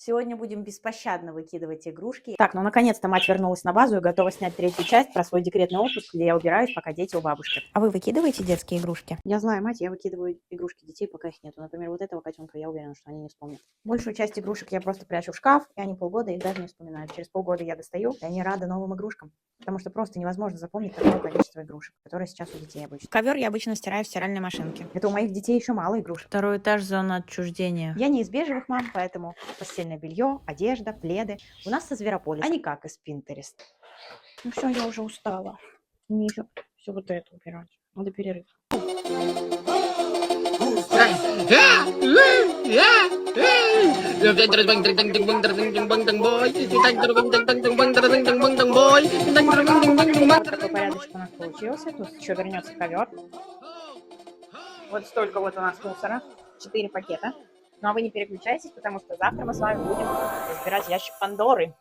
Сегодня будем беспощадно выкидывать игрушки. Так, ну наконец-то мать вернулась на базу и готова снять третью часть про свой декретный отпуск, где я убираюсь, пока дети у бабушки. А вы выкидываете детские игрушки? Я знаю, мать, я выкидываю игрушки детей, пока их нету. Например, вот этого котенка, я уверена, что они не вспомнят. Большую часть игрушек я просто прячу в шкаф, и они полгода их даже не вспоминают. Через полгода я достаю, и они рады новым игрушкам. Потому что просто невозможно запомнить такое количество игрушек, которые сейчас у детей обычно. Ковер я обычно стираю в стиральной машинке. Это у моих детей еще мало игрушек. Второй этаж — зона отчуждения. Я не из бежевых мам, поэтому постельное белье, одежда, пледы у нас со Зверополиса, а не как из Pinterest. Ну все, я уже устала. Мне еще все вот это убирать. Надо перерыв. Вот такой порядочек у нас получился. Тут еще вернется ковер. Вот столько вот у нас мусора. 4 пакета. Ну а вы не переключайтесь, потому что завтра мы с вами будем разбирать ящик Пандоры.